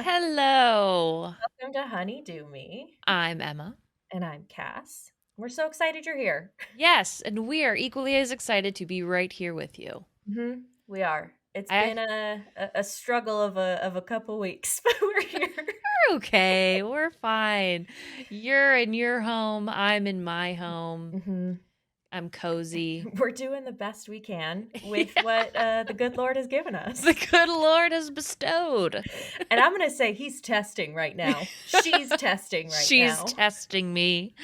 Albina. Hello. Welcome to Honeydew Me. I'm Emma. And I'm Cass. We're so excited you're here. Yes, and we are equally as excited to be right here with you. We are. It's I been a struggle of a couple weeks, but we're here. We're okay. We're fine. You're in your home. I'm in my home. hmm I'm cozy. We're doing the best we can with Yeah, what the good Lord has given the us. good Lord has bestowed. And I'm going to say he's testing right now. She's testing right She's now. testing me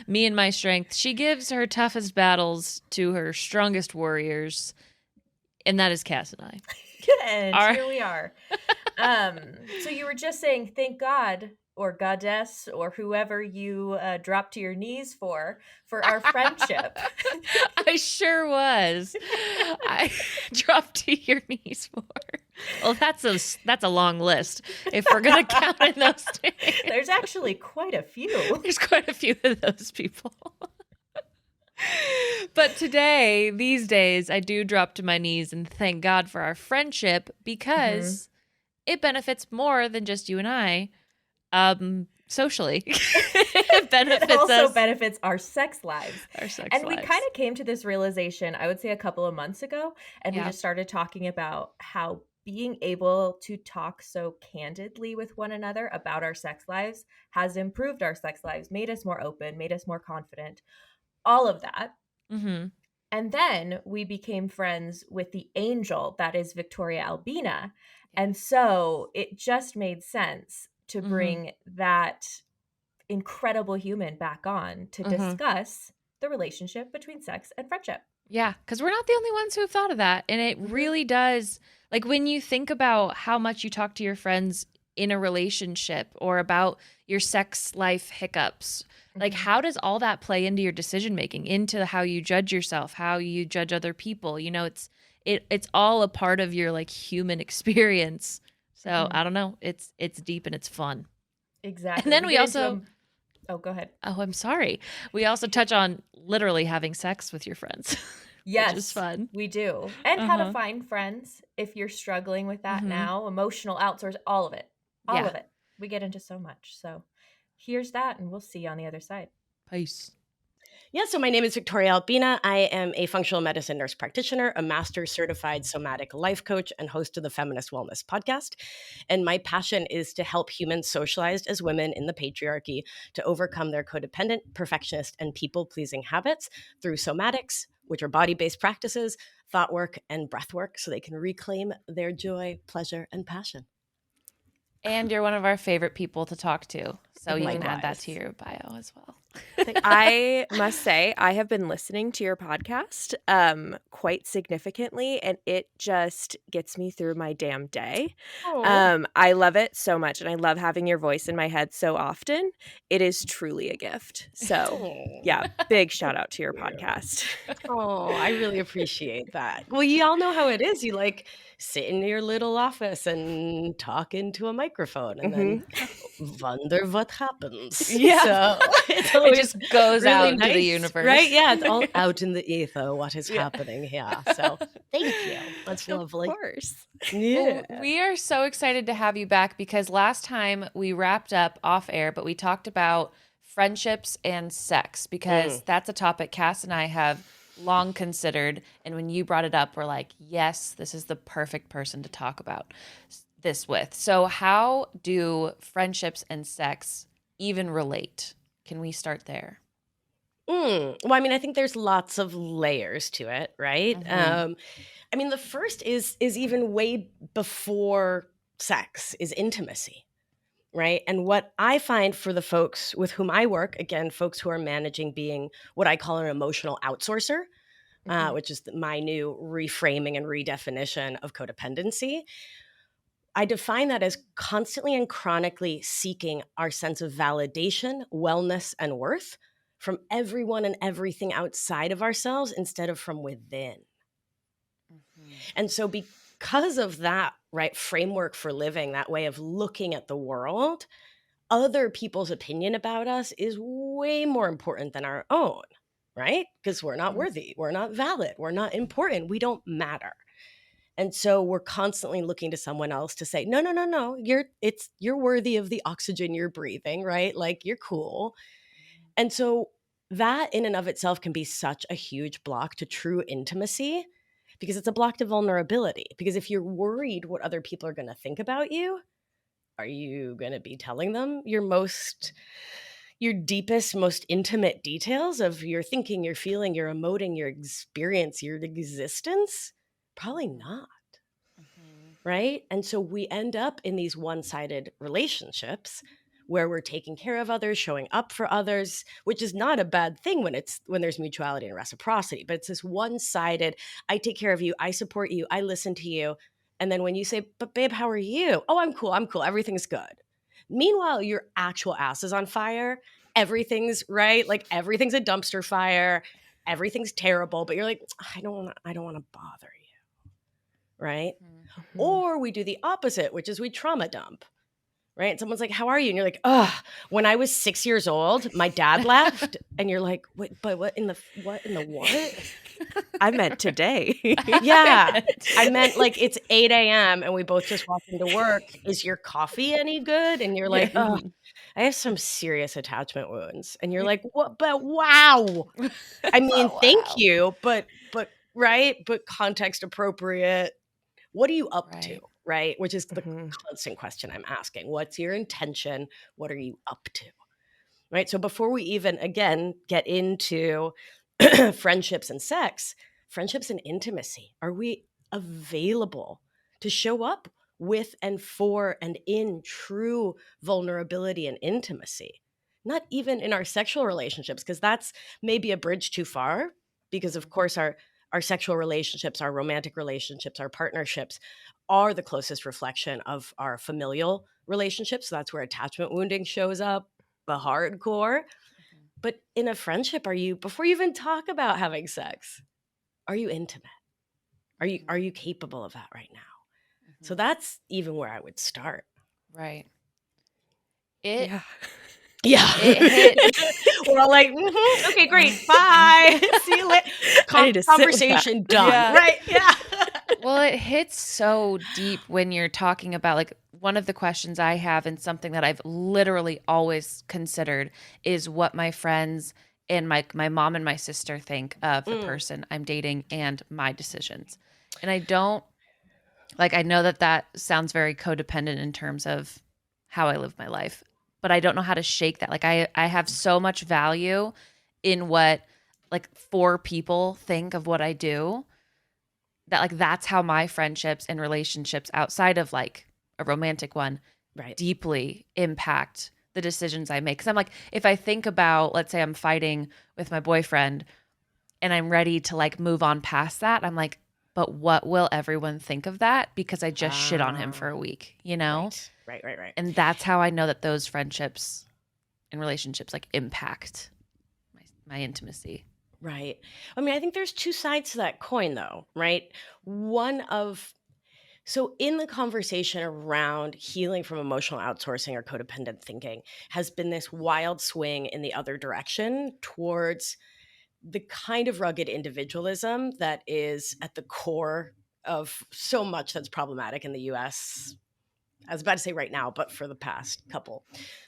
and my strength. She gives her toughest battles to her strongest warriors, and that is Cass and I. And Our here we are. So you were just saying, thank God or goddess or whoever you dropped to your knees for our friendship. I sure was. I dropped to your knees for. Well, that's a long list. If we're gonna count in those days, There's actually quite a few. there's quite a few of those people. But today, these days, I do drop to my knees and thank God for our friendship Mhm. because it benefits more than just you and I. Socially, it It benefits also us, benefits our sex lives. our sex And we kind lives. of came to this realization, I would say a couple of months ago, and we Yeah. just started talking about how being able to talk so candidly with one another about our sex lives has improved our sex lives, made us more open, made us more confident, all of that. Mm-hmm. And then we became friends with the angel that is Victoria Albina. Yeah. And so it just made sense to Mm-hmm. bring that incredible human back on to Mm-hmm. discuss the relationship between sex and friendship. Yeah, because we're not the only ones who have thought of that. And it hmm really does, like when you think about how much you talk to your friends in a relationship or about your sex life hiccups, like hmm how does all that play into your decision making, into how you judge yourself, how you judge other people? It's all a part of your like human experience. So hmm I don't know. It's deep and it's fun. And Exactly. then We we get into also a. Oh, go ahead. oh, I'm sorry. We also touch on literally having sex with your friends, which is Yes, fun. we do. And how to Uh-huh. find friends if you're struggling with that Mhm. now, emotional outsource, all of it. All Yeah. of it. We get into so much. So here's that, and we'll see you on the other side. Peace. Yeah, so my name is Victoria Albina. I am a functional medicine nurse practitioner, a master certified somatic life coach, and host of the Feminist Wellness podcast. And my passion is to help humans socialized as women in the patriarchy to overcome their codependent, perfectionist, and people pleasing habits through somatics, which are body based practices, thought work, and breath work, so they can reclaim their joy, pleasure, and passion. And you're one of our favorite people to talk to. So you can add that to Likewise. your bio as well. I must say, I have been listening to your podcast quite significantly, and it just gets me through my damn day. Oh, I love it so much, and I love having your voice in my head so often. It is truly a gift. So, yeah, big shout out to your podcast. Oh, I really appreciate that. Well, you all know how it is. You like sit in your little office and talk into a microphone and then hmm wonder what happens. Yeah. So it's It always just goes really out into the nice, right? universe. Yeah, it's all out in the ether what is Yeah. happening here. So thank you. That's Of lovely. course. Yeah. Well, we are so excited to have you back because last time we wrapped up off air, but we talked about friendships and sex because Mm. that's a topic Cass and I have long considered. And when you brought it up, we're like, yes, this is the perfect person to talk about this with. So, how do friendships and sex even relate? Can we start there? Well, I mean, I think there's lots of layers to it, right? Mm-hmm. I mean, the first is even way before sex is intimacy, right? And what I find for the folks with whom I work, again, folks who are managing being what I call an emotional outsourcer, hmm which is my new reframing and redefinition of codependency. I define that as constantly and chronically seeking our sense of validation, wellness, and worth from everyone and everything outside of ourselves instead of from within. And so, because of that, right, framework for living, that way of looking at the world, other people's opinion about us is way more important than our own, right? Because we're not hmm worthy, we're not valid, we're not important, we don't matter. And so we're constantly looking to someone else to say, no, no, no, no, you're worthy of the oxygen you're breathing, right? Like, you're cool. And so that in and of itself can be such a huge block to true intimacy, because it's a block to vulnerability. Because if you're worried what other people are going to think about you, are you going to be telling them your deepest, most intimate details of your thinking, your feeling, your emoting, your experience, your existence? Probably not. Right? And so we end up in these one-sided relationships where we're taking care of others, showing up for others, which is not a bad thing when there's mutuality and reciprocity, but it's this one-sided, I take care of you, I support you, I listen to you. And then when you say, but babe, how are you? Oh, I'm cool, everything's good. Meanwhile, your actual ass is on fire. Everything's right, like everything's a dumpster fire, everything's terrible, but you're like, I don't want to bother you. Right? Or we do the opposite, which is we trauma dump, right? And someone's like, how are you? And you're like, when I was 6 years old, my dad left. And you're like, wait, but what in the what? I meant today. Yeah. I meant like it's 8 a.m. and we both just walked into work. Is your coffee any good? And you're like, oh, I have some serious attachment wounds. And you're like, what? But wow. I mean, thank you. But right. But context appropriate. What are you up to, right? Which is the constant question I'm asking. What's your intention? What are you up to, right? So before we even, again, get into friendships and sex, friendships and intimacy, are we available to show up with and for and in true vulnerability and intimacy? Not even in our sexual relationships, because that's maybe a bridge too far, because of course our sexual relationships, our romantic relationships, our partnerships are the closest reflection of our familial relationships. So that's where attachment wounding shows up, the hardcore. But in a friendship, before you even talk about having sex, are you intimate? Are you capable of that right now? So that's even where I would start. Right. Yeah. It hit. We're all like, okay, great, bye. See you later. Conversation done. Yeah. Right? Yeah. Well, it hits so deep when you're talking about, like, one of the questions I have, and something that I've literally always considered, is what my friends and my mom and my sister think of the person I'm dating and my decisions. And I don't, like, I know that sounds very codependent in terms of how I live my life, but I don't know how to shake that. Like, I have so much value in what, like, 4 people think of what I do, that, like, that's how my friendships and relationships outside of, like, a romantic one deeply impact the decisions I make. Because I'm like, if I think about, let's say I'm fighting with my boyfriend and I'm ready to, like, move on past that, I'm like, but what will everyone think of that? Because I just shit on him for a week, you know? Right. And that's how I know that those friendships and relationships, like, impact my intimacy. Right. I mean, I think there's 2 sides to that coin, though, right? So in the conversation around healing from emotional outsourcing or codependent thinking has been this wild swing in the other direction towards the kind of rugged individualism that is at the core of so much that's problematic in the US. I was about to say right now, but for the past couple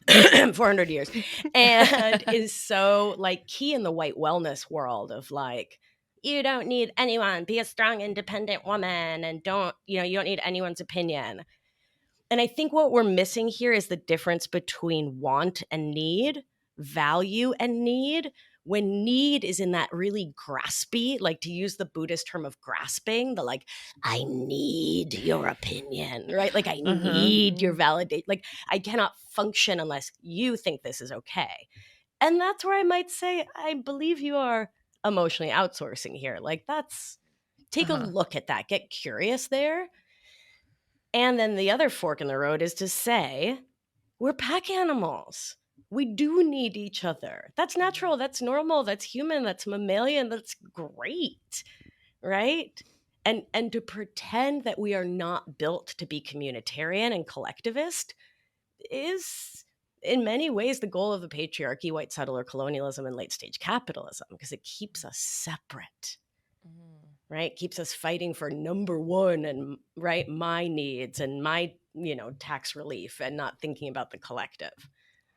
400 years, and is so, like, key in the white wellness world of, like, you don't need anyone, be a strong, independent woman, and you don't need anyone's opinion. And I think what we're missing here is the difference between want and need, value and need. When need is in that really graspy, like, to use the Buddhist term of grasping, the, like, I need your opinion, right? Like, I need your validate. Like, I cannot function unless you think this is okay. And that's where I might say, I believe you are emotionally outsourcing here. Like, take a look at that, get curious there. And then the other fork in the road is to say, we're pack animals. We do need each other. That's natural. That's normal. That's human. That's mammalian. That's great. Right? And to pretend that we are not built to be communitarian and collectivist is in many ways the goal of the patriarchy, white settler colonialism, and late stage capitalism, because it keeps us separate. right? Keeps us fighting for number one and right, my needs and my, tax relief, and not thinking about the collective.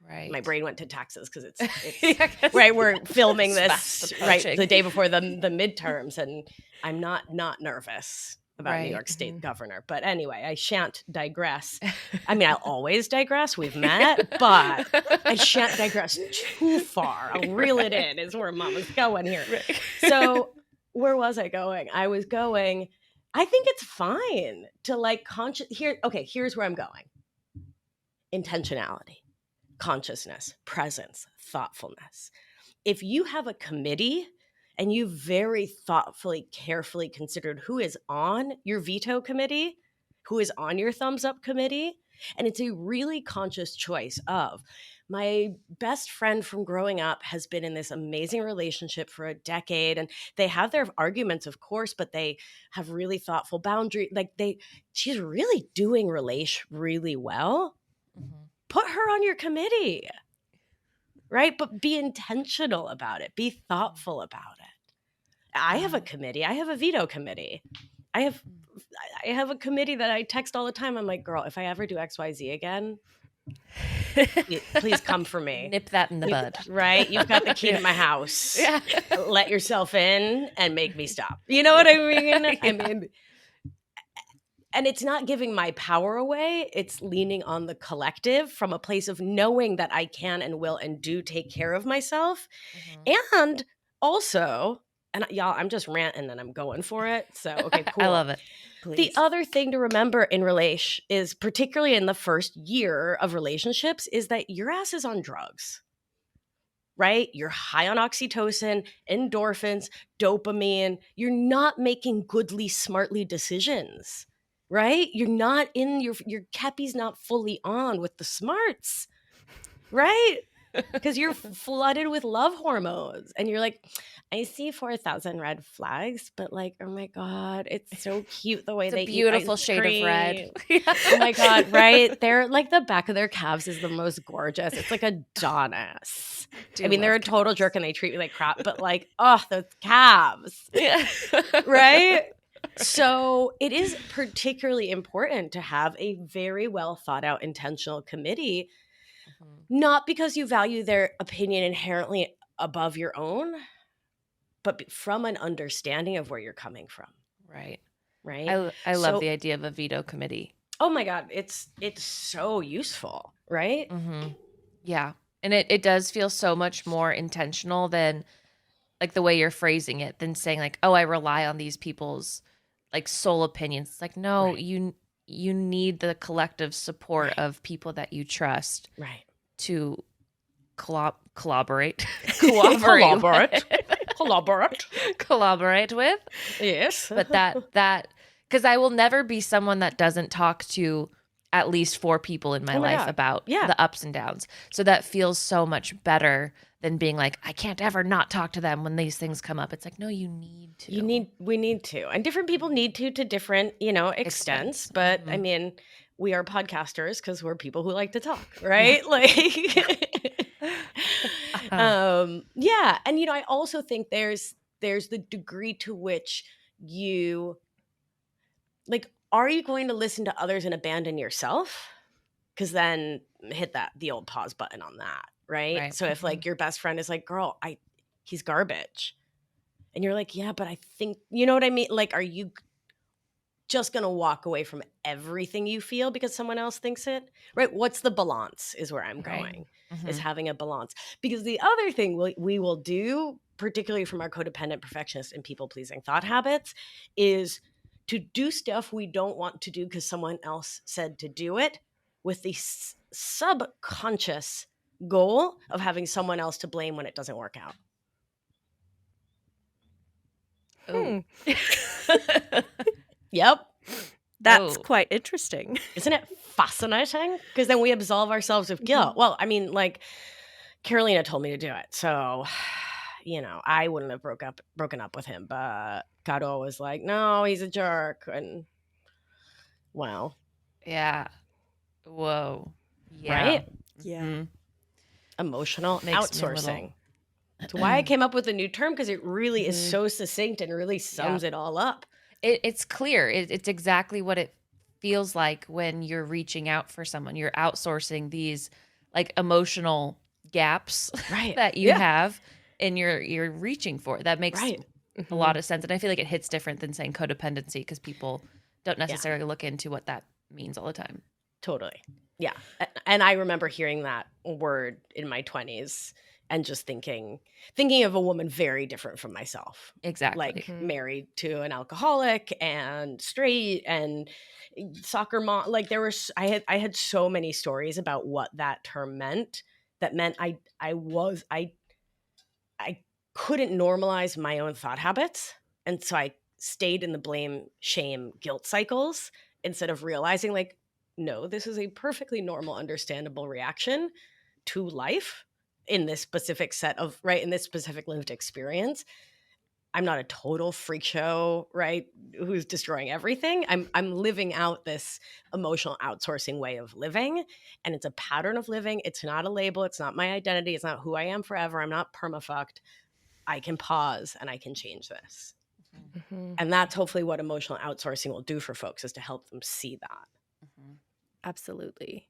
Right. My brain went to taxes because it's Yeah, 'cause right. We're filming it's this fast right approaching. the day before the midterms, and I'm not nervous about New Right. York State governor. But anyway, I shan't digress. I mean, I'll always digress. We've met, but I shan't digress too far. I'll reel it in. Is where Mama's going here. Right. So where was I going? I was going. I think it's fine to like here's where I'm going. Intentionality, consciousness, presence, thoughtfulness. If you have a committee and you very thoughtfully, carefully considered who is on your veto committee, who is on your thumbs up committee, and it's a really conscious choice of, my best friend from growing up has been in this amazing relationship for a decade, and they have their arguments, of course, but they have really thoughtful boundaries. She's really doing really well. Mhm. Put her on your committee, right? But be intentional about it. Be thoughtful about it. I have a committee. I have a veto committee. I have a committee that I text all the time. I'm like, girl, if I ever do XYZ again, please come for me. Nip that in the bud. Right? You've got the key to my house. Yeah. Let yourself in and make me stop. You know what I mean? Yeah. I mean, and it's not giving my power away. It's leaning on the collective from a place of knowing that I can and will and do take care of myself. And also, and y'all, I'm just ranting and I'm going for it. So, okay, cool. I love it. Please. The other thing to remember in relation is, particularly in the first year of relationships, is that your ass is on drugs, right? You're high on oxytocin, endorphins, dopamine. You're not making goodly, smartly decisions, right? You're not in your kepi's not fully on with the smarts, right? Because you're flooded with love hormones and you're like, I see 4,000 red flags, but like, oh my God, it's so cute the way It's they a beautiful eat ice shade of red. cream. Oh my God, right? They're like, the back of their calves is the most gorgeous. It's like Adonis. I mean, they're a total jerk and they treat me like crap, but like, oh, those calves. Yeah. Right? So it is particularly important to have a very well thought out intentional committee, not because you value their opinion inherently above your own, but from an understanding of where you're coming from. Right. Right. I love the idea of a veto committee. Oh my God. It's so useful. Right. Mm-hmm. Yeah. And it does feel so much more intentional than like the way you're phrasing it, than saying like, oh, I rely on these people's like sole opinions. It's like, no, Right. you need the collective support of people that you trust. Right. To collaborate with. Yes. But that because I will never be someone that doesn't talk to at least 4 people in my life God. about Yeah. the ups and downs. So that feels so much better than being like, I can't ever not talk to them when these things come up. It's like, no, you need to. We need to. And different people need to different, extents. But I mean, we are podcasters because we're people who like to talk, right? Yeah. Like, yeah. And, I also think there's the degree to which you, like, are you going to listen to others and abandon yourself? Because then hit the old pause button on that, right? So if like your best friend is like, girl, he's garbage. And you're like, yeah, but I think, you know what I mean? Like, are you just going to walk away from everything you feel because someone else thinks it? Right? What's the balance is where I'm going, is having a balance. Because the other thing we will do, particularly from our codependent, perfectionist, and people-pleasing thought habits, is to do stuff we don't want to do because someone else said to do it, with the subconscious goal of having someone else to blame when it doesn't work out. Yep. That's quite interesting. Isn't it fascinating? Because then we absolve ourselves of guilt. Well, I mean, like, Carolina told me to do it. So, I wouldn't have broken up with him. But Caro was like, no, he's a jerk. And, wow. Yeah. Whoa. Yeah. Right? Yeah. Emotional Makes outsourcing. It's why I came up with a new term, because it really is Mhm. so succinct and really sums it all up. It's clear. It's exactly what it feels like when you're reaching out for someone. You're outsourcing these like emotional gaps Right. that you Yeah. have and you're reaching for. That makes Right. a lot of sense. And I feel like it hits different than saying codependency because people don't Yeah. necessarily look into what that means all the time. Totally. Yeah. And I remember hearing that word in my 20s and just thinking of a woman very different from myself. Exactly. Like Mhm. married to an alcoholic and straight and soccer mom. Like there was, I had so many stories about what that term meant. That meant I couldn't normalize my own thought habits. And so I stayed in the blame, shame, guilt cycles instead of realizing, like, no, this is a perfectly normal, understandable reaction to life in this specific set of, in this specific lived experience. I'm not a total freak show, right? Who's destroying everything. I'm living out this emotional outsourcing way of living, and it's a pattern of living. It's not a label. It's not my identity. It's not who I am forever. I'm not permafucked. I can pause and I can change this. Mhm. And that's hopefully what emotional outsourcing will do for folks, is to help them see that. Absolutely.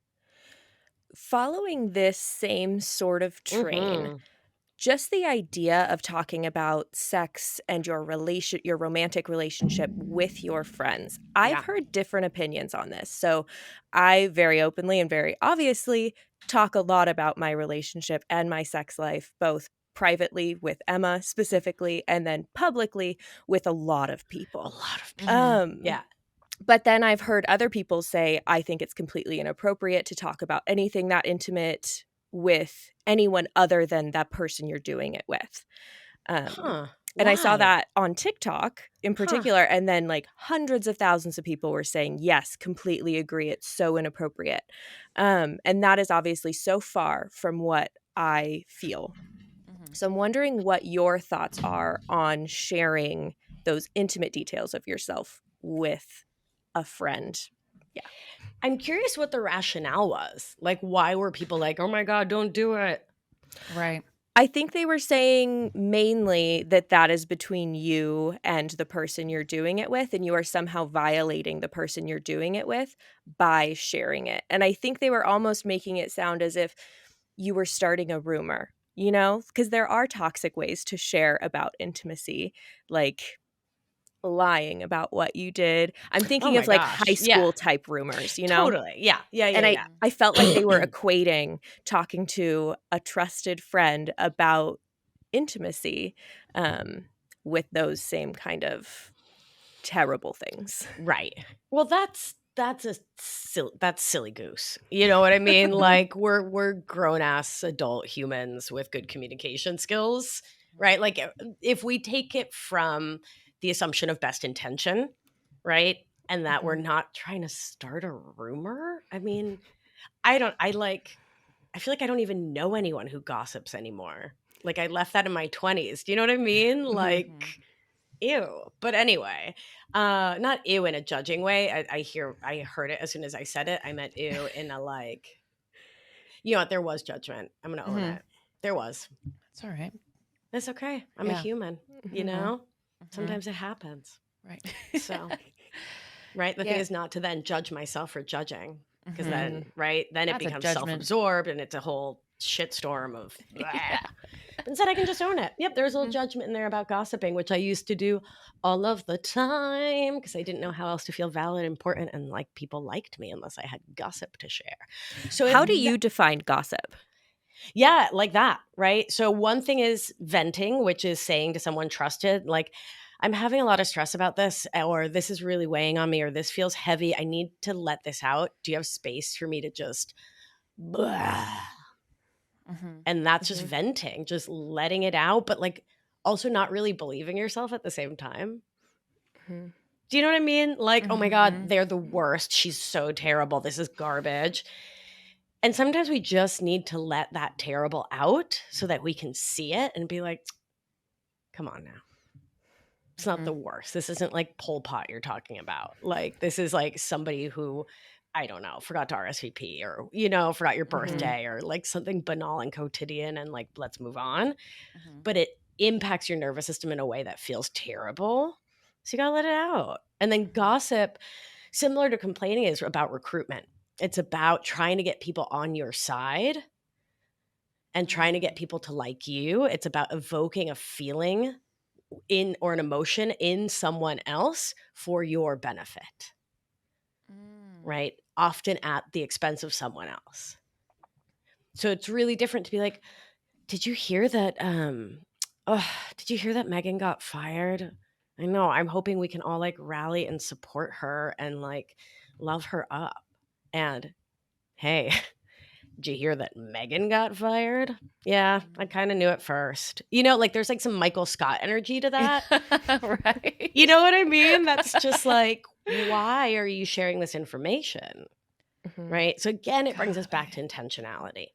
Following this same sort of train, Mhm. just the idea of talking about sex and your romantic relationship with your friends. I've Yeah. heard different opinions on this. So I very openly and very obviously talk a lot about my relationship and my sex life, both privately with Emma specifically, and then publicly with a lot of A people. lot of people. Um, Yeah. But then I've heard other people say, I think it's completely inappropriate to talk about anything that intimate with anyone other than that person you're doing it with. Huh. And I saw Why? that on TikTok in Huh. particular. And then like hundreds of thousands of people were saying, yes, completely agree. It's so inappropriate. And that is obviously so far from what I feel. So I'm wondering what your thoughts are on sharing those intimate details of yourself with a friend. Yeah. I'm curious what the rationale was. Like, why were people like, oh my God, don't do it? Right. I think they were saying mainly that that is between you and the person you're doing it with, and you are somehow violating the person you're doing it with by sharing it. And I think they were almost making it sound as if you were starting a rumor, you know, because there are toxic ways to share about intimacy, like lying about what you did. I'm Oh thinking my of like high gosh. Yeah. school type rumors, you know? Totally. Yeah. Yeah. And Yeah. Yeah. I felt like they were equating talking to a trusted friend about intimacy with those same kind of terrible things. Right. Well, that's silly goose. You know what I mean? Like we're grown ass adult humans with good communication skills, right? Like if we take it from the assumption of best intention, right? And that we're not trying to start a rumor. I mean, I feel like I don't even know anyone who gossips anymore. Like I left that in my 20s. Do you know what I mean? Like ew. But anyway, not ew in a judging way. I heard it as soon as I said it. I meant ew in a like, you know what, there was judgment. I'm gonna own it. There was. That's all right. That's okay. I'm a Yeah. human, you know? Sometimes it happens. Right. So, right? The thing Yeah. is not to then judge myself for judging. Because Mhm. then, right? Then it That's a becomes judgment. self-absorbed and it's a whole shitstorm of instead I can just own it. Yep, there's a little judgment in there about gossiping, which I used to do all of the time because I didn't know how else to feel valid, important, and like people liked me unless I had gossip to share. So How do you define gossip? yeah, like that, right? So one thing is venting, which is saying to someone trusted, like, I'm having a lot of stress about this, or this is really weighing on me, or this feels heavy. I need to let this out. Do you have space for me to just blah? And that's just venting, just letting it out, but like also not really believing yourself at the same time. Do you know what I mean? Like, oh my God, they're the worst. She's so terrible. This is garbage. And sometimes we just need to let that terrible out so that we can see it and be like, come on now. It's not the worst. This isn't like Pol Pot you're talking about. Like, this is like somebody who I don't know, forgot to RSVP or, forgot your birthday or like something banal and quotidian and like, let's move on. But it impacts your nervous system in a way that feels terrible. So you got to let it out. And then gossip, similar to complaining, is about recruitment. It's about trying to get people on your side and trying to get people to like you. It's about evoking a feeling or an emotion in someone else for your benefit, right? Often at the expense of someone else. So it's really different to be like, did you hear that? Did you hear that Megan got fired? I know. I'm hoping we can all like rally and support her and like love her up. And hey, did you hear that Megan got fired? Yeah, I kind of knew it first. Like there's like some Michael Scott energy to that. Right. You know what I mean? That's just like, why are you sharing this information? Right? So again, it brings us back to intentionality.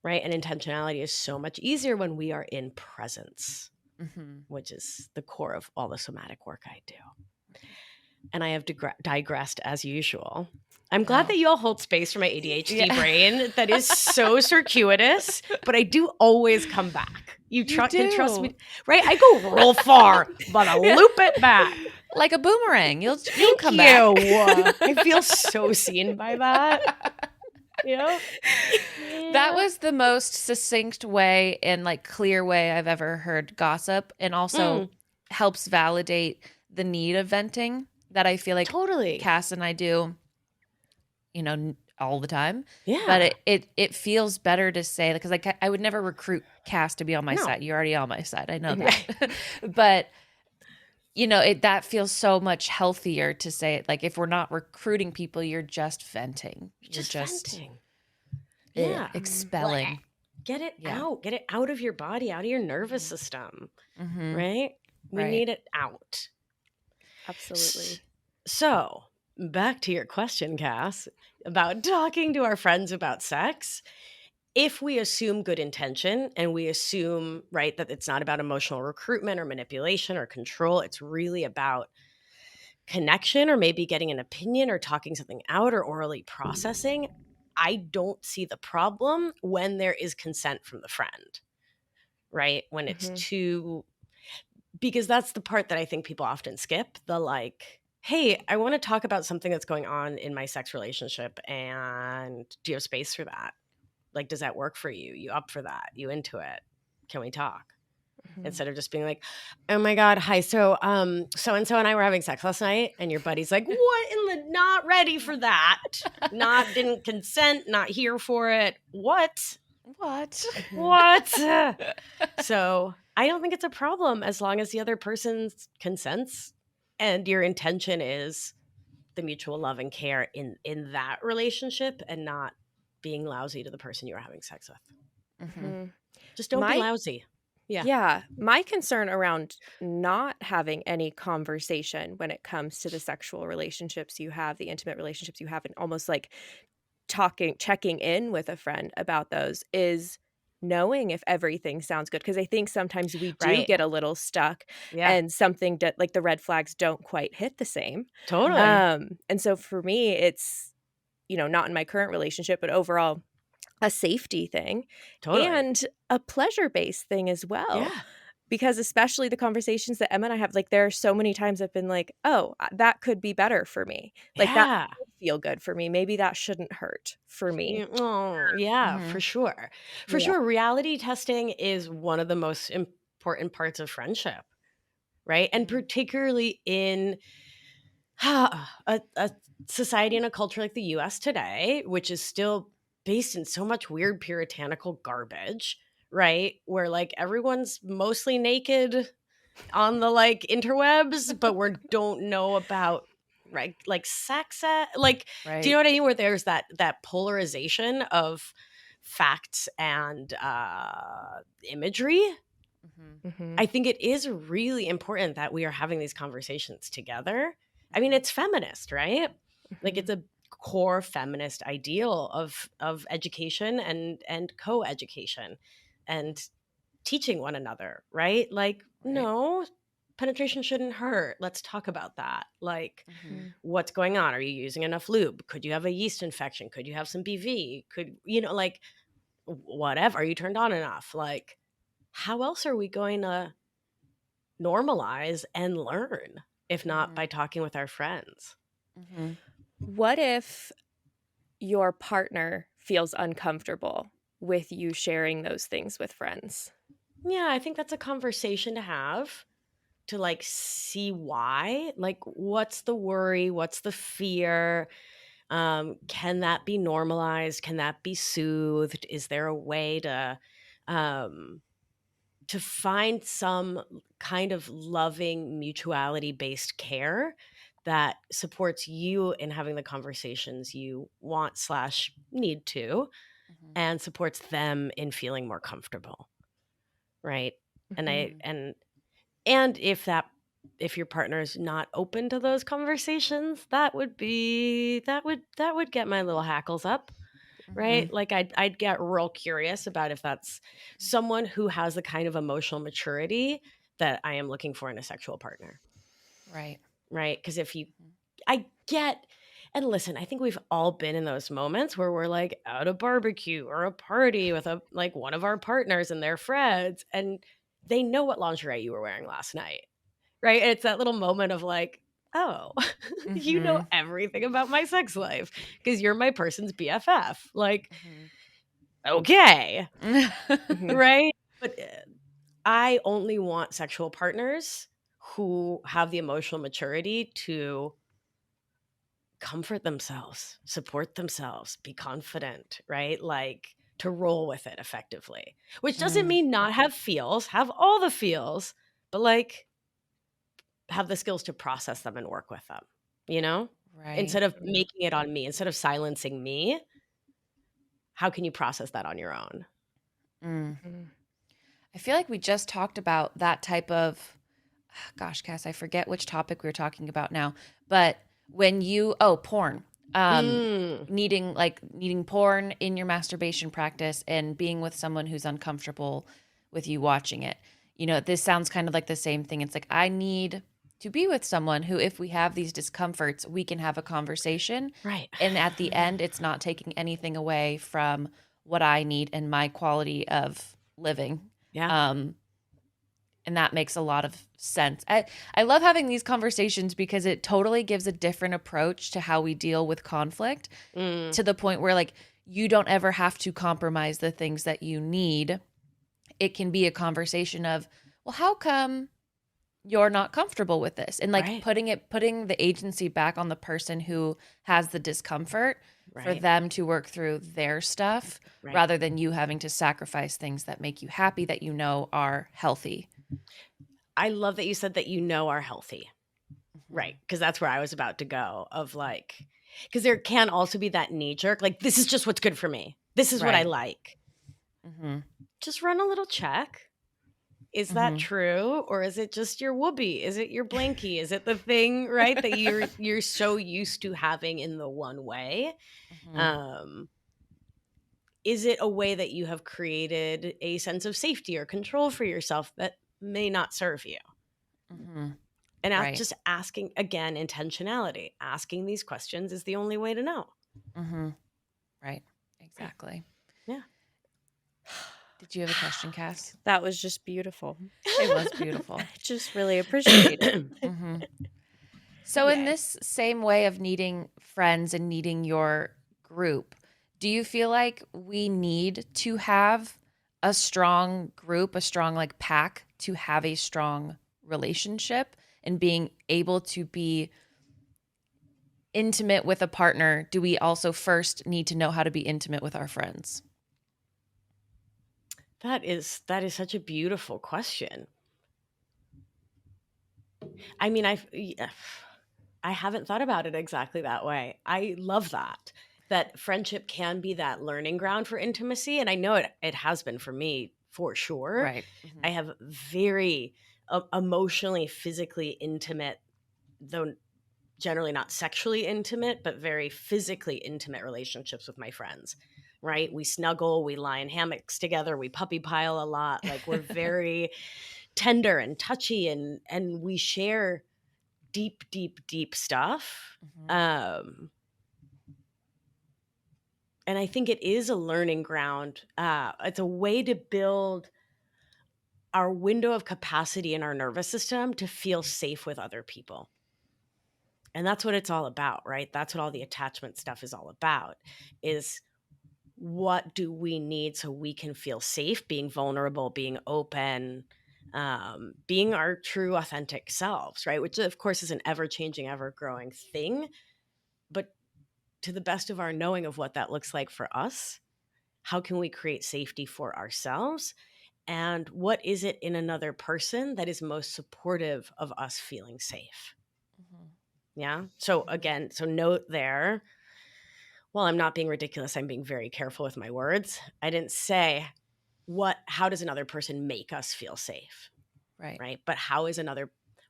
Right? And intentionality is so much easier when we are in presence, which is the core of all the somatic work I do. And I have digressed as usual. I'm glad that you all hold space for my ADHD brain that is so circuitous, but I do always come back. You can trust me, right? I go real far, but I loop it back. Like a boomerang. You'll come Thank back. you. I feel so seen by that. Yeah. That was the most succinct way and like clear way I've ever heard gossip, and also helps validate the need of venting that I feel like totally Cass and I do, all the time. Yeah. But it feels better to say, because like I would never recruit Cass to be on my side. You're already on my side. I know that. But that feels so much healthier to say it. Like if we're not recruiting people, you're just venting. You're just venting. expelling. Get it out. Get it out of your body, out of your nervous system. Right? We need it out. Absolutely. So back to your question, Cass, about talking to our friends about sex. If we assume good intention and we assume, right, that it's not about emotional recruitment or manipulation or control, it's really about connection or maybe getting an opinion or talking something out or orally processing, I don't see the problem when there is consent from the friend, right? When it's too, because that's the part that I think people often skip, the like, hey, I want to talk about something that's going on in my sex relationship, and do you have space for that? Like, does that work for you? You up for that? You into it? Can we talk? Instead of just being like, oh my God, hi, so so-and-so and I were having sex last night, and your buddy's like, what in the, not ready for that, didn't consent, not here for it, what? So I don't think it's a problem as long as the other person consents and your intention is the mutual love and care in that relationship and not being lousy to the person you are having sex with. Just don't be lousy. Yeah. My concern around not having any conversation when it comes to the sexual relationships you have, the intimate relationships you have, and almost like checking in with a friend about those is knowing if everything sounds good. Because I think sometimes we do get a little stuck and something like the red flags don't quite hit the same. Totally. And so for me, it's, not in my current relationship, but overall a safety thing and a pleasure-based thing as well. Yeah. Because especially the conversations that Emma and I have, like there are so many times I've been like, oh, that could be better for me. Like that would feel good for me. Maybe that shouldn't hurt for me. For sure. For sure. Reality testing is one of the most important parts of friendship, right? And particularly in a society and a culture like the US today, which is still based in so much weird puritanical garbage, right? Where like everyone's mostly naked on the like interwebs, but we don't know about like sex, like, do you know what I mean? Where there's that polarization of facts and imagery. I think it is really important that we are having these conversations together. I mean, it's feminist, right? Like it's a core feminist ideal of education and co-education and teaching one another, right? Like, no, penetration shouldn't hurt. Let's talk about that. Like, Mm-hmm. what's going on? Are you using enough lube? Could you have a yeast infection? Could you have some BV? Could, like, whatever. Are you turned on enough? Like, how else are we going to normalize and learn if not by talking with our friends? Mm-hmm. What if your partner feels uncomfortable with you sharing those things with friends? Yeah, I think that's a conversation to have, to like see why. Like, what's the worry? What's the fear? Can that be normalized? Can that be soothed? Is there a way um, to find some kind of loving mutuality based care that supports you in having the conversations you want / need to, Mm-hmm. and supports them in feeling more comfortable, right? And Mhm. and if your partner is not open to those conversations, that would get my little hackles up, right? Mm-hmm. Like, I'd get real curious about if that's someone who has the kind of emotional maturity that I am looking for in a sexual partner, Right. right? Because I get, and listen, I think we've all been in those moments where we're like at a barbecue or a party with one of our partners and their friends, and they know what lingerie you were wearing last night, right? And it's that little moment of like, oh, you know Mm-hmm. everything about my sex life because you're my person's BFF. Like, Mm-hmm. okay, Mhm. right? But I only want sexual partners who have the emotional maturity to comfort themselves, support themselves, be confident, right? Like, to roll with it effectively, which doesn't Mm. mean not have feels, have all the feels, but like have the skills to process them and work with them, you know? Right. Instead of making it on me, instead of silencing me, how can you process that on your own? Mm. Mhm. I feel like we just talked about that type of, gosh, Cass, I forget which topic we were talking about now, but when porn, Mm, needing porn in your masturbation practice and being with someone who's uncomfortable with you watching it. This sounds kind of like the same thing. It's like, I need to be with someone who, if we have these discomforts, we can have a conversation. right. And at the end, it's not taking anything away from what I need and my quality of living. Yeah. Um, and that makes a lot of sense. I love having these conversations because it totally gives a different approach to how we deal with conflict, Mm, to the point where, like, you don't ever have to compromise the things that you need. It can be a conversation of, well, how come you're not comfortable with this? And like right. putting the agency back on the person who has the discomfort, for Right. them to work through their stuff, Right. rather than you having to sacrifice things that make you happy, that are healthy. I love that you said that are healthy. Right. Because that's where I was about to go, of like, because there can also be that knee jerk, like, this is just what's good for me. This is what I Right. like. Mm-hmm. Just run a little check. Is that Mm-hmm. true? Or is it just your whoopee? Is it your blankie? Is it the thing, right, that you're so used to having in the one way? Mm-hmm. Um, is it a way that you have created a sense of safety or control for yourself that may not serve you? Mm-hmm. And Right. just asking, again, intentionality. Asking these questions is the only way to know. Mm-hmm. Right. Exactly. Yeah. Did you have a question, Cass? That was just beautiful. It was beautiful. I just really appreciate it. Mm-hmm. So, in Yay. this same way of needing friends and needing your group, do you feel like we need to have a strong group, a strong like pack, to have a strong relationship, and being able to be intimate with a partner? Do we also first need to know how to be intimate with our friends? That is such a beautiful question. I mean, I haven't thought about it exactly that way. I love that friendship can be that learning ground for intimacy, and I know it has been for me, for sure. Right. Mm-hmm. I have very emotionally, physically intimate, though generally not sexually intimate, but very physically intimate relationships with my friends. Right? We snuggle, we lie in hammocks together, we puppy pile a lot. Like, we're very tender and touchy, and we share deep, deep, deep stuff. And I think it is a learning ground. It's a way to build our window of capacity in our nervous system to feel safe with other people. And that's what it's all about, right? That's what all the attachment stuff is all about, is what do we need so we can feel safe, being vulnerable, being open, being our true authentic selves, right? Which of course is an ever-changing, ever-growing thing. But to the best of our knowing of what that looks like for us, how can we create safety for ourselves? And what is it in another person that is most supportive of us feeling safe? Yeah. So again, so note there, well, I'm not being ridiculous. I'm being very careful with my words. I didn't say how does another person make us feel safe? Right. But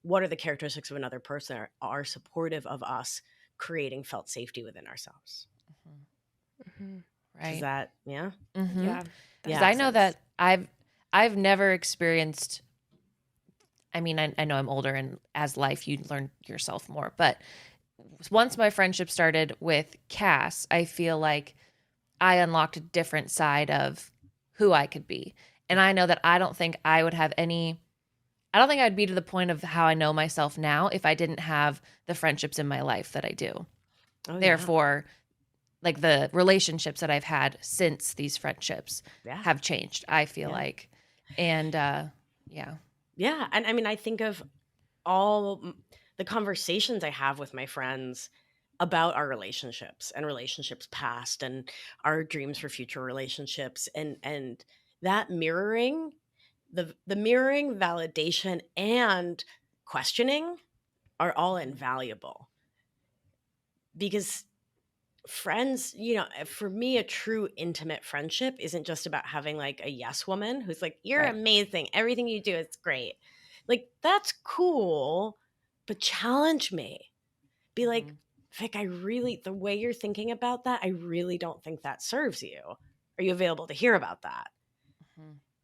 what are the characteristics of another person that are supportive of us creating felt safety within ourselves? Right. Is that, yeah? Yeah. Because I know that I've never experienced, I mean, I know I'm older, and as life, you learn yourself more. But once my friendship started with Cass, I feel like I unlocked a different side of who I could be. And I know that I don't think I'd be to the point of how I know myself now if I didn't have the friendships in my life that I do. Therefore, like the relationships that I've had since these friendships have changed, I feel like. And Yeah. And I mean, I think of all the conversations I have with my friends about our relationships and relationships past and our dreams for future relationships, and that mirroring, the mirroring, validation, and questioning are all invaluable. Because friends, for me, a true intimate friendship isn't just about having like a yes woman who's like, you're amazing, everything you do is great. Like, that's cool, but challenge me. Be like, Vic, the way you're thinking about that, I really don't think that serves you. Are you available to hear about that?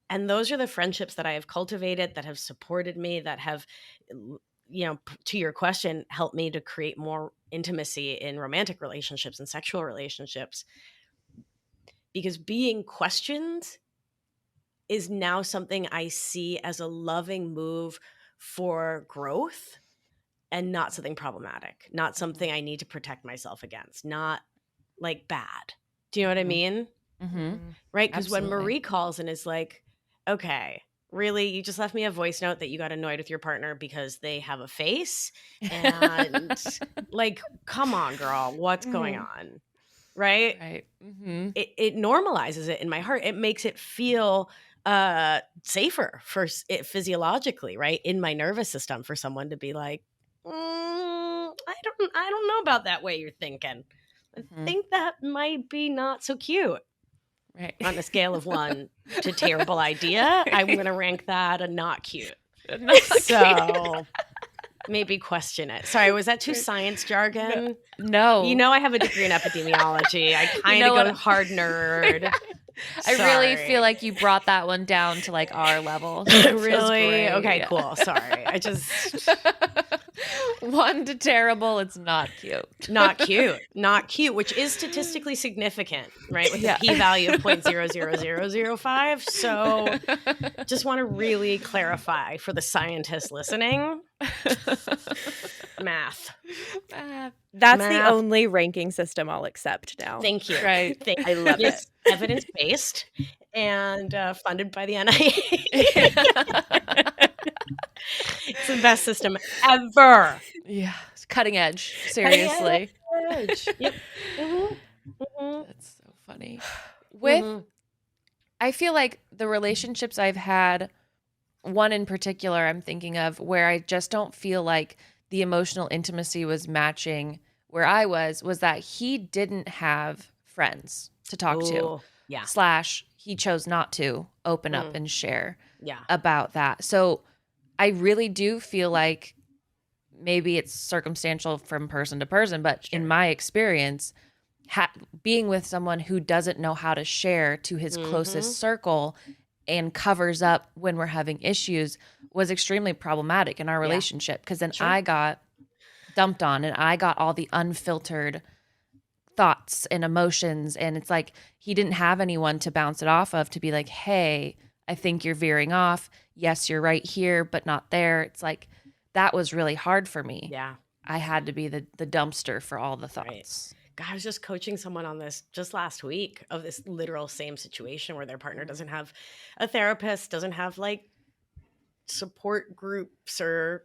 And those are the friendships that I have cultivated, that have supported me, that have, to your question, helped me to create more intimacy in romantic relationships and sexual relationships. Because being questioned is now something I see as a loving move for growth, and not something problematic, not something I need to protect myself against, not like bad. Do you know what I mean? Right? Because when Marie calls and is like, okay, really, you just left me a voice note that you got annoyed with your partner because they have a face, and like, come on, girl, what's going on? Right? It normalizes it in my heart. It makes it feel safer for it physiologically, right, in my nervous system, for someone to be like, I don't know about that way you're thinking. I think that might be not so cute. Right. On a scale of 1 to terrible idea, I'm going to rank that a not cute. So maybe question it. Sorry, was that too science jargon? No. I have a degree in epidemiology. I kind of go hard nerd. I really feel like you brought that one down to like our level. So really? Okay, cool. Sorry. I just 1 to terrible, it's not cute. Not cute, which is statistically significant, right? With a p-value of 0.00005. So just want to really clarify for the scientists listening. Math. That's the only ranking system I'll accept now. Thank you. Right. I love it. Evidence-based and funded by the NIH. It's the best system ever. Yeah. It's cutting edge. Seriously. Cutting edge. Yep. That's so funny. I feel like the relationships I've had, one in particular I'm thinking of, where I just don't feel like the emotional intimacy was matching where I was that he didn't have friends to talk to. Yeah. / he chose not to open up and share Yeah. about that. So I really do feel like maybe it's circumstantial from person to person, but in my experience, being with someone who doesn't know how to share to his closest circle and covers up when we're having issues was extremely problematic in our relationship, because then Sure. I got dumped on and I got all the unfiltered thoughts and emotions, and it's like he didn't have anyone to bounce it off of, to be like, hey, I think you're veering off. Yes, you're right here, but not there. It's like that was really hard for me. Yeah. I had to be the dumpster for all the thoughts. Right. God, I was just coaching someone on this just last week, of this literal same situation where their partner doesn't have a therapist, doesn't have like support groups, or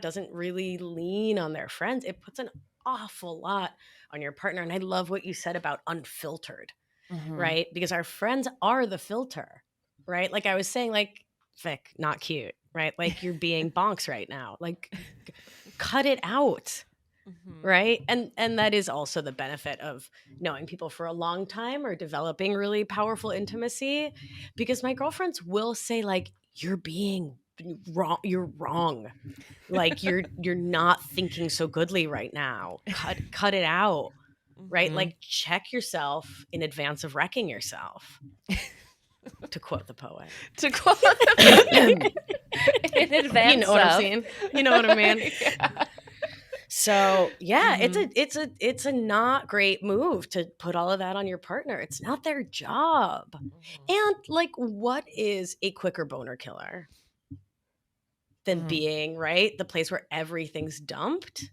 doesn't really lean on their friends. It puts an awful lot on your partner. And I love what you said about unfiltered, right? Because our friends are the filter, right? Like I was saying, like, Vic, not cute, right? Like you're being bonks right now. Like cut it out. Right. And that is also the benefit of knowing people for a long time or developing really powerful intimacy, because my girlfriends will say, like, you're being wrong. You're wrong. Like you're not thinking so goodly right now. Cut it out. Right. Like check yourself in advance of wrecking yourself. To quote the poet. To quote the in advance. You know what I'm saying? You know what I mean? Yeah. So it's a not great move to put all of that on your partner. It's not their job. And like, what is a quicker boner killer than being, right, the place where everything's dumped?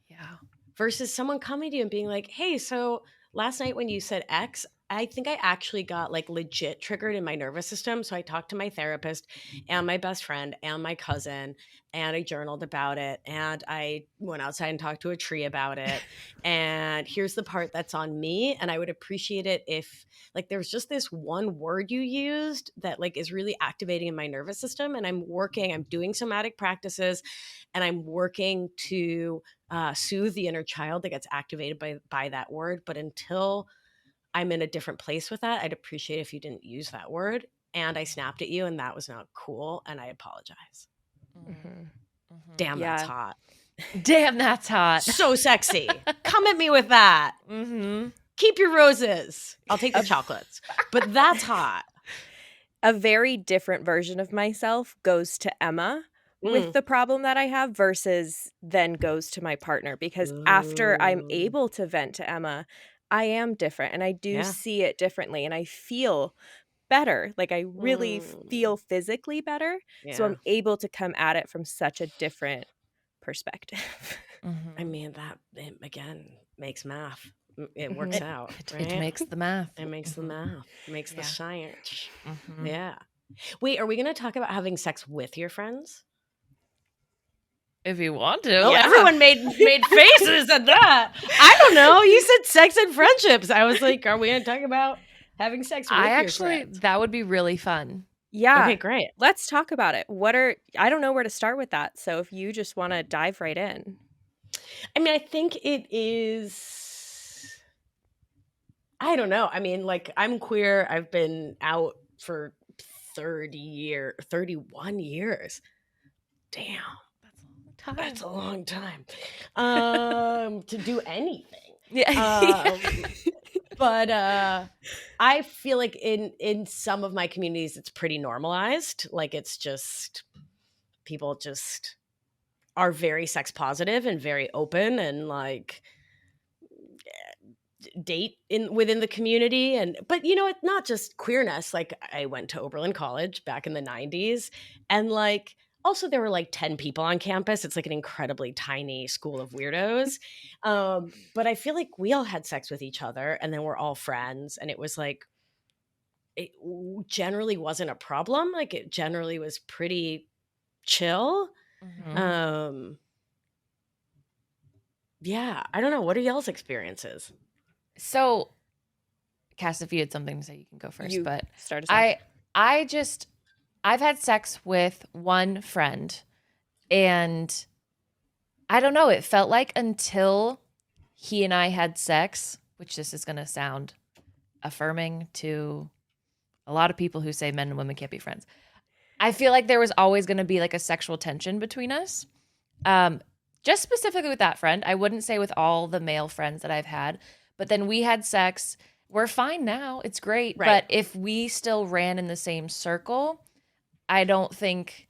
Yeah. Versus someone coming to you and being like, hey, so last night when you said X, I think I actually got like legit triggered in my nervous system. So I talked to my therapist and my best friend and my cousin, and I journaled about it, and I went outside and talked to a tree about it. And here's the part that's on me. And I would appreciate it if like there's just this one word you used that like is really activating in my nervous system. And I'm doing somatic practices, and I'm working to soothe the inner child that gets activated by that word. But until I'm in a different place with that, I'd appreciate if you didn't use that word. And I snapped at you, and that was not cool, and I apologize. Damn, that's hot. Damn, that's hot. So sexy. Come at me with that. Keep your roses. I'll take the chocolates. But that's hot. A very different version of myself goes to Emma with the problem that I have versus then goes to my partner, because after I'm able to vent to Emma, I am different, and I do see it differently, and I feel better. Like I really feel physically better. So I'm able to come at it from such a different perspective. I mean, that, again, makes math. It works out. Right? It makes the math. It makes the math. It makes the science. Yeah. Wait, are we going to talk about having sex with your friends? If you want to. Oh, everyone made faces at that. I don't know. You said sex and friendships. I was like, are we going to talk about having sex with your friends? That would be really fun. Yeah. Okay, great. Let's talk about it. I don't know where to start with that. So if you just want to dive right in. I mean, I think it is, I don't know. I mean, like, I'm queer. I've been out for 31 years. Damn. That's a long time to do anything. Yeah. But I feel like in some of my communities, it's pretty normalized. Like it's just, people just are very sex positive and very open, and like date within the community. But you know, it's not just queerness. Like I went to Oberlin College back in the 90s, and like also there were like 10 people on campus. It's like an incredibly tiny school of weirdos. But I feel like we all had sex with each other, and then we're all friends, and it was like, it generally wasn't a problem. Like it generally was pretty chill. Yeah, I don't know. What are y'all's experiences? So, Cass, if you had something to say, you can go first. But start us off. I've had sex with one friend, and I don't know, it felt like until he and I had sex, which this is going to sound affirming to a lot of people who say men and women can't be friends. I feel like there was always going to be like a sexual tension between us. Just specifically with that friend. I wouldn't say with all the male friends that I've had, but then we had sex. We're fine now. It's great. Right. But if we still ran in the same circle, I don't think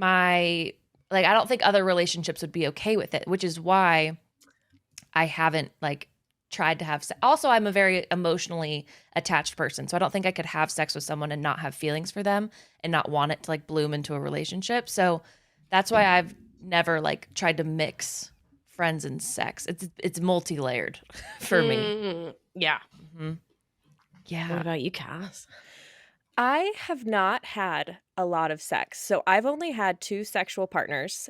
I don't think other relationships would be okay with it, which is why I haven't like tried to have also I'm a very emotionally attached person, so I don't think I could have sex with someone and not have feelings for them and not want it to like bloom into a relationship. So that's why I've never like tried to mix friends and sex. It's multi-layered for me. Yeah. Mm-hmm. Yeah. What about you, Cass? I have not had a lot of sex. So I've only had 2 sexual partners.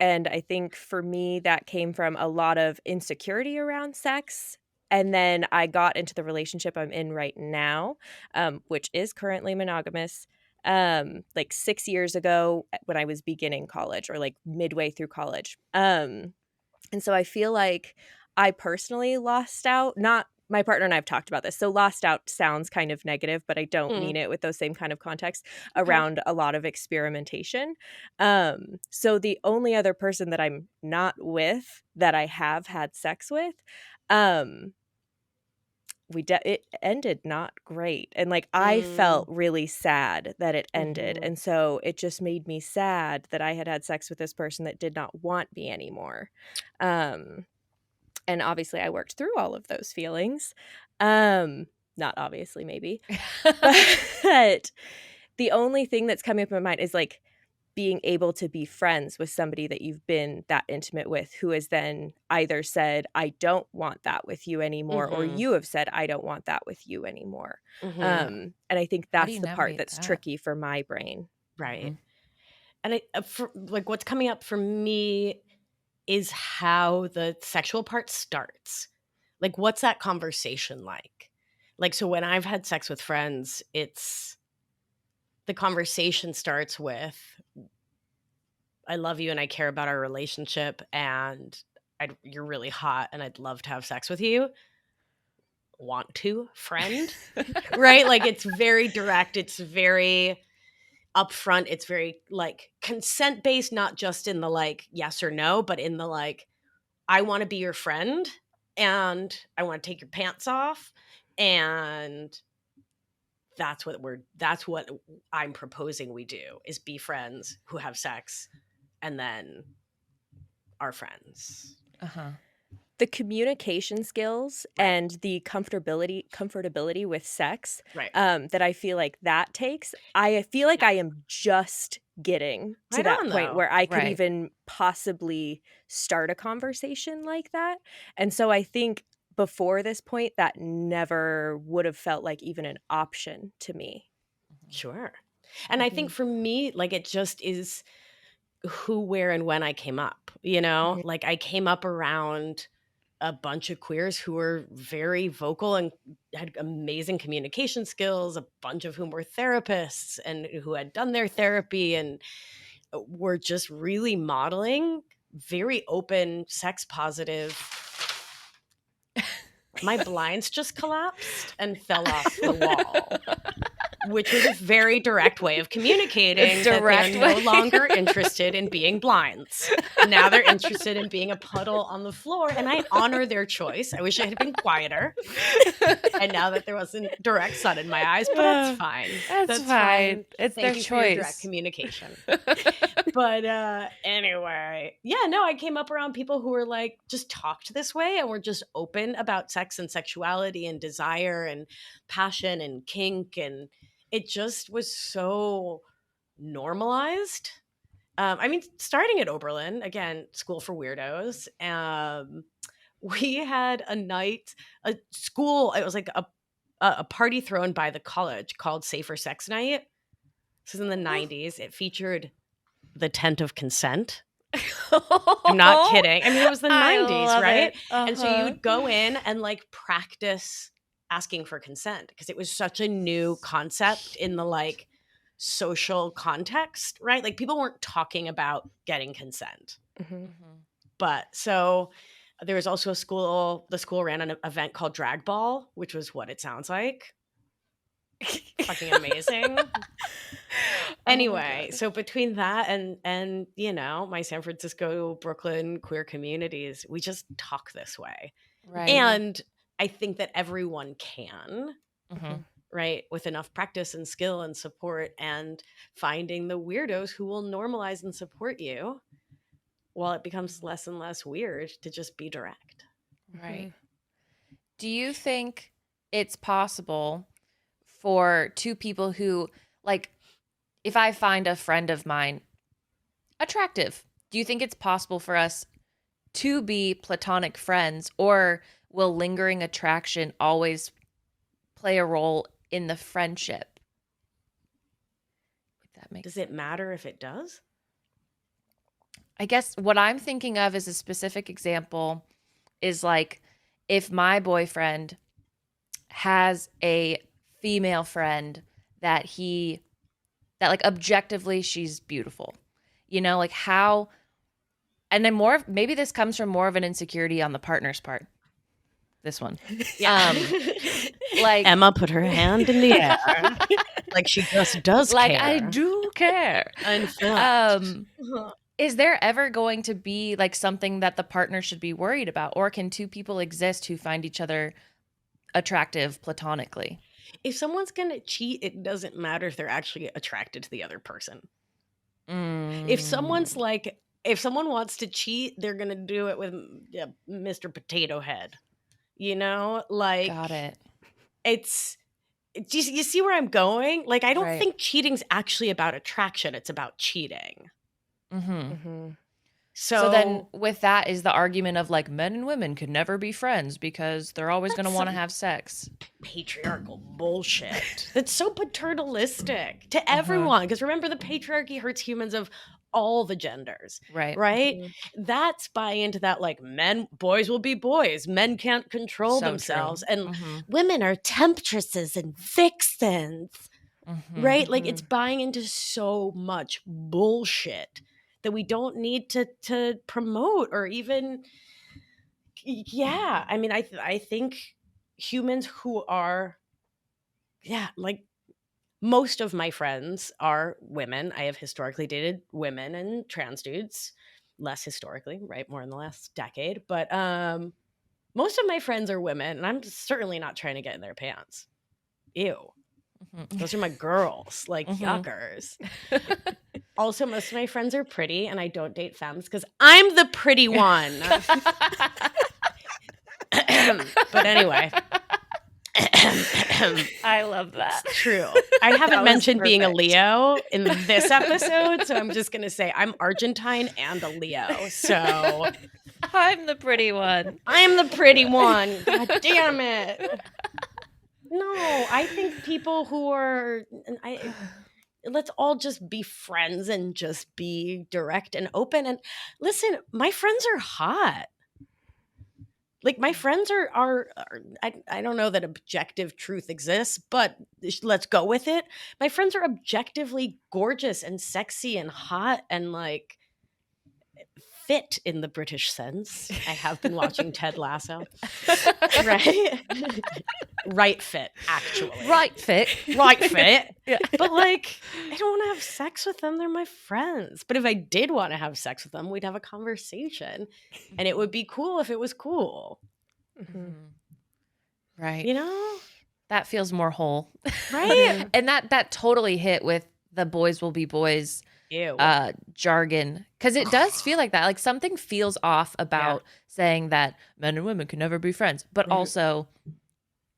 And I think for me, that came from a lot of insecurity around sex. And then I got into the relationship I'm in right now, which is currently monogamous, like 6 years ago when I was beginning college or like midway through college. And so I feel like I personally lost out, not my partner and I have talked about this. So lost out sounds kind of negative, but I don't mean it with those same kind of contexts around a lot of experimentation. So the only other person that I'm not with that I have had sex with, it ended not great. And like I felt really sad that it ended. And so it just made me sad that I had sex with this person that did not want me anymore. And obviously I worked through all of those feelings. Not obviously, maybe. But the only thing that's coming up in my mind is like being able to be friends with somebody that you've been that intimate with who has then either said, I don't want that with you anymore, or you have said, I don't want that with you anymore. And I think How do that's you the part navigate that's that? tricky for my brain. Right. And like what's coming up for me is how the sexual part starts. Like, what's that conversation like? Like, so when I've had sex with friends, the conversation starts with, I love you and I care about our relationship and you're really hot and I'd love to have sex with you. Want to, friend? Right? Like, it's very direct. It's very upfront. It's very like consent based, not just in the like yes or no, but in the like, I want to be your friend and I want to take your pants off. And that's what I'm proposing we do, is be friends who have sex and then are friends. The communication skills and the comfortability with sex that I feel like that takes, I feel like I am just getting to that point where I could even possibly start a conversation like that. And so I think before this point, that never would have felt like even an option to me. Sure. And I think for me, like, it just is who, where, and when I came up, you know, like I came up around a bunch of queers who were very vocal and had amazing communication skills, a bunch of whom were therapists and who had done their therapy and were just really modeling very open, sex positive. My blinds just collapsed and fell off the wall, which was a very direct way of communicating that they're no longer interested in being blinds. Now they're interested in being a puddle on the floor, and I honor their choice. I wish I had been quieter. And now that there wasn't direct sun in my eyes, but that's fine. That's fine. It's Thank their you choice. for your direct communication. But anyway, yeah, no, I came up around people who were like, just talked this way and were just open about sex and sexuality and desire and passion and kink, and it just was so normalized. I mean, starting at Oberlin, again, school for weirdos. We had a school, it was like a party thrown by the college called Safer Sex Night. This is in the 90s. It featured the tent of consent. I'm not kidding. I mean, it was the 90s, right? And so you would go in and like practice asking for consent because it was such a new concept in the like social context, right? Like people weren't talking about getting consent. But so there was also the school ran an event called Drag Ball, which was what it sounds like. Fucking amazing. Anyway, so between that and you know, my San Francisco, Brooklyn queer communities, we just talk this way. Right. And I think that everyone can. right? With enough practice and skill and support, and finding the weirdos who will normalize and support you, while it becomes less and less weird to just be direct. Right. Do you think it's possible for two people who, like, if I find a friend of mine attractive, do you think it's possible for us to be platonic friends, or will lingering attraction always play a role in the friendship? If that makes Does it matter if it does? I guess what I'm thinking of as a specific example is like if my boyfriend has a female friend that like objectively she's beautiful. You know, like how, and then maybe this comes from more of an insecurity on the partner's part. This one. Yeah. Like Emma put her hand in the air. Like she just does like care. I do care. In fact. Is there ever going to be like something that the partner should be worried about? Or can two people exist who find each other attractive platonically? If someone's going to cheat, it doesn't matter if they're actually attracted to the other person. If someone's like, if someone wants to cheat, they're going to do it with Mr. Potato Head. You know, like, Got it. You see where I'm going? Like, I don't Right. think cheating's actually about attraction. It's about cheating. So then with that is the argument of like men and women could never be friends because they're always going to want to have sex. Patriarchal bullshit. That's so paternalistic to everyone. Because remember, the patriarchy hurts humans of all the genders. Right. Right? That's buy into that, like, boys will be boys. Men can't control So themselves. true. And women are temptresses and vixens. Right? Like, it's buying into so much bullshit that we don't need to promote or even, I mean, I think humans who are, like, most of my friends are women. I have historically dated women and trans dudes, less historically, right? More in the last decade. But most of my friends are women, and I'm certainly not trying to get in their pants. Ew. Those are my girls, like yuckers. Also, most of my friends are pretty, and I don't date femmes because I'm the pretty one. But anyway. I love that. True. I haven't mentioned being a Leo in this episode, so I'm just going to say I'm Argentine and a Leo. So I'm the pretty one. I'm the pretty one. God damn it. No, I think people who are, let's all just be friends and just be direct and open. And listen, my friends are hot. Like, my friends are I don't know that objective truth exists, but let's go with it. My friends are objectively gorgeous and sexy and hot and, like, fit in the British sense. I have been watching Ted Lasso. Right? Right fit, actually. Right fit. Right fit. Yeah. But, like, I don't want to have sex with them. They're my friends. But if I did want to have sex with them, we'd have a conversation. And it would be cool if it was cool. Right. You know? That feels more whole. Right? And that totally hit with the boys will be boys Ew. jargon. Because it does feel like that. Like something feels off about saying that men and women can never be friends. But also,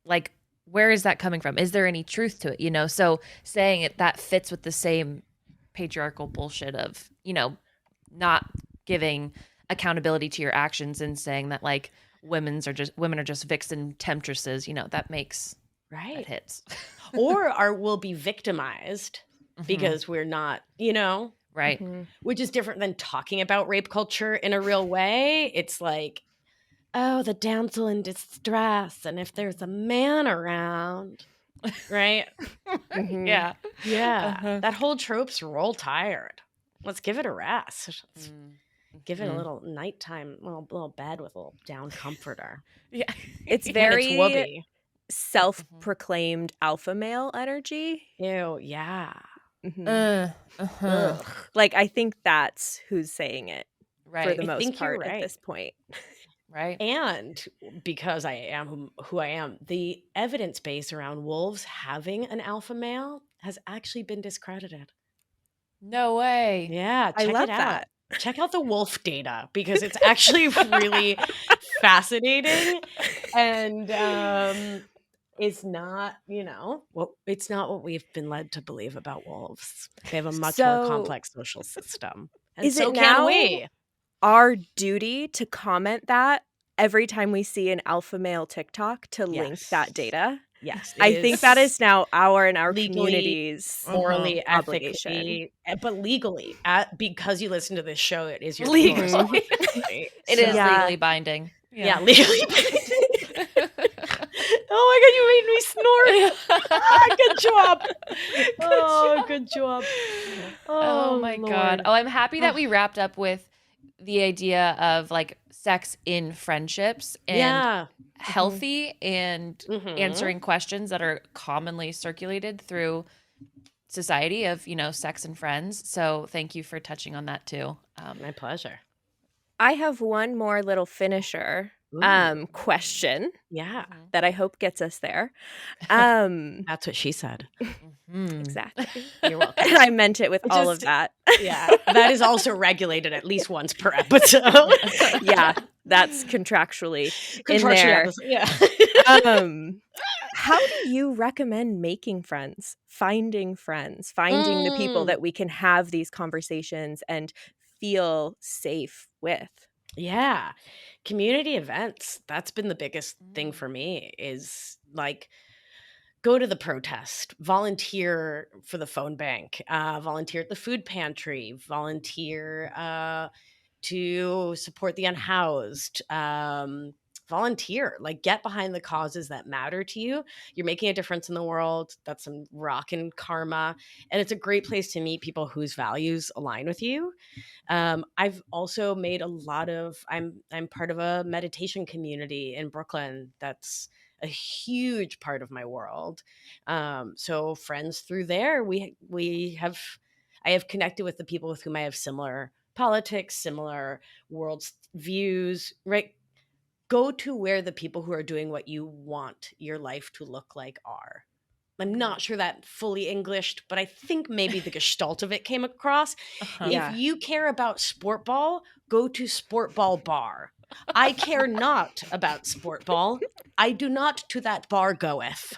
like, where is that coming from? Is there any truth to it? You know, so saying it that fits with the same patriarchal bullshit of, you know, not giving accountability to your actions and saying that like women are just vixen temptresses, you know, that makes that hits. Or we'll be victimized because we're not, you know? Right. Which is different than talking about rape culture in a real way. It's like, oh, the damsel in distress, and if there's a man around, right? Yeah. Yeah. That whole trope's roll tired. Let's give it a rest. Let's give it a little nighttime, little bed with a little down comforter. It's And it's very whoopee. self-proclaimed alpha male energy. Ew, yeah. Like, I think that's who's saying it Right. for the I most think you're part at right. this point. Right. And because I am who I am, the evidence base around wolves having an alpha male has actually been discredited. No way. Yeah, I check love it out. that. Check out the wolf data because it's actually really fascinating. And it's not, it's not what we've been led to believe about wolves. They have a much more So complex social system. And is so it can now we. our duty to comment that every time we see an alpha male TikTok to link that Yes. data? Yes, it I think that is is now our and our legally, community's morally, obligation. ethically, but legally, because you listen to this show, it is your Legally. responsibility. It is So, legally binding. yeah, legally binding. Oh my God, you made me snort. Good job. Oh, good job. Oh Oh, my God. Lord. Oh, I'm happy that Oh, we wrapped up with the idea of like sex in friendships and yeah. healthy and Mm-hmm. answering questions that are commonly circulated through society of, sex and friends. So thank you for touching on that too. My pleasure. I have one more little finisher Ooh. question Yeah, that I hope gets us there. Um that's what she said. exactly. You're welcome. And I meant it with It all of just, that. yeah, that is also regulated at least once per episode. Yeah, that's contractually in Contractually, there. yeah. How do you recommend making friends, finding the people Mm, that we can have these conversations and feel safe with? yeah. Community events. That's been the biggest thing for me is like go to the protest, volunteer for the phone bank, volunteer at the food pantry, volunteer to support the unhoused, volunteer, like get behind the causes that matter to you. You're making a difference in the world. That's some rockin' karma. And it's a great place to meet people whose values align with you. I've also made a lot of I'm part of a meditation community in Brooklyn that's a huge part of my world. So friends through there, we have I have connected with the people with whom I have similar politics, similar world views, right? Go to where the people who are doing what you want your life to look like are. I'm not sure that fully Englished, but I think maybe the gestalt of it came across. Uh-huh. If Yeah. you care about sport ball, go to sport ball bar. I care not about sport ball. I do not to that bar goeth,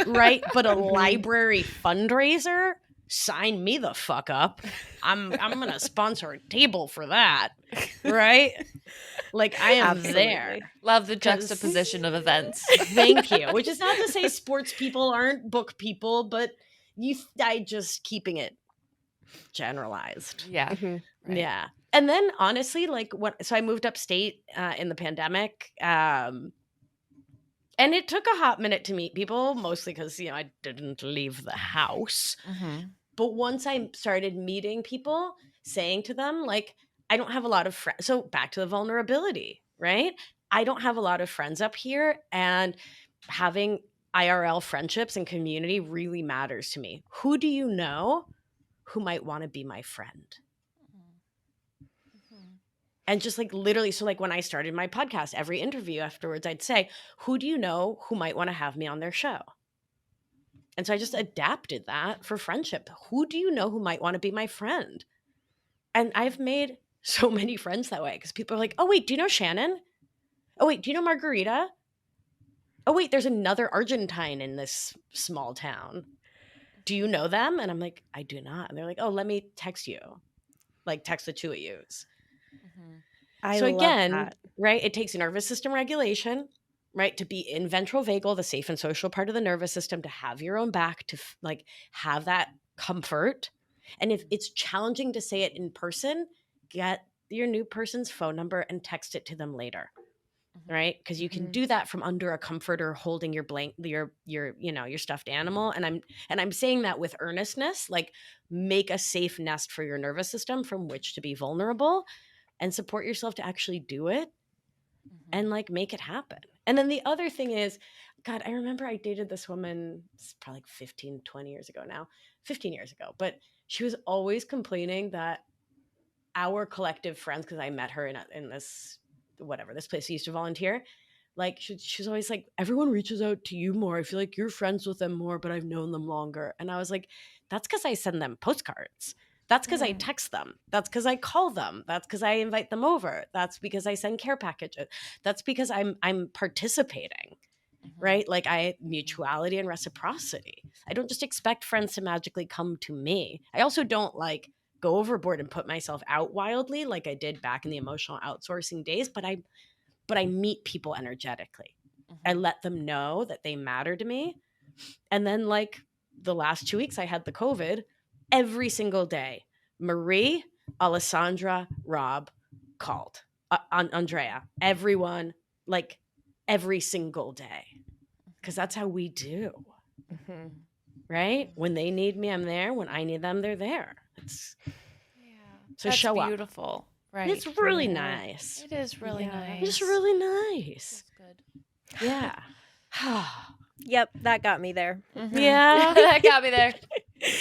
right? But a library fundraiser, sign me the fuck up. I'm gonna sponsor a table for that, right? Like I am there. Absolutely. Love the 'Cause- juxtaposition of events. Thank you. Which is not to say sports people aren't book people, but I just keeping it generalized. Yeah. Mhm. Right. Yeah. And then honestly, like so I moved upstate in the pandemic. And it took a hot minute to meet people, mostly because, I didn't leave the house. Mm-hmm. But once I started meeting people, saying to them, like, I don't have a lot of friends. So back to the vulnerability, right? I don't have a lot of friends up here. And having IRL friendships and community really matters to me. Who do you know who might want to be my friend? And just like literally, so like when I started my podcast, every interview afterwards, I'd say, who do you know who might want to have me on their show? And so I just adapted that for friendship. Who do you know who might want to be my friend? And I've made so many friends that way because people are like, oh, wait, do you know Shannon? Oh, wait, do you know Margarita? Oh, wait, there's another Argentine in this small town. Do you know them? And I'm like, I do not. And they're like, oh, let me text you. Like, text the two of yous. I So love again, that. right, it takes nervous system regulation, right, to be in ventral vagal, the safe and social part of the nervous system, to have your own back, to like have that comfort. And if it's challenging to say it in person, get your new person's phone number and text it to them later. Right? Because you can do that from under a comforter holding your your stuffed animal. And I'm saying that with earnestness, like make a safe nest for your nervous system from which to be vulnerable and support yourself to actually do it and like make it happen. And then the other thing is, God, I remember I dated this woman, it's probably like 15, 20 years ago now, 15 years ago, but she was always complaining that our collective friends, because I met her in this whatever, this place I used to volunteer. Like she's always like, everyone reaches out to you more. I feel like you're friends with them more, but I've known them longer. And I was like, that's because I send them postcards. That's because I text them. That's because I call them. That's because I invite them over. That's because I send care packages. That's because I'm participating, right? Like mutuality and reciprocity. I don't just expect friends to magically come to me. I also don't like go overboard and put myself out wildly like I did back in the emotional outsourcing days, but I meet people energetically. I let them know that they matter to me. And then like the last 2 weeks I had the COVID, every single day, Marie, Alessandra, Rob called, Andrea, everyone, like every single day. Because that's how we do. Right? When they need me, I'm there. When I need them, they're there. So that's show beautiful. up. Right. It's really nice. It is really nice. It's really nice. That's good. Yeah. Yep, that got me there. Yeah. That got me there.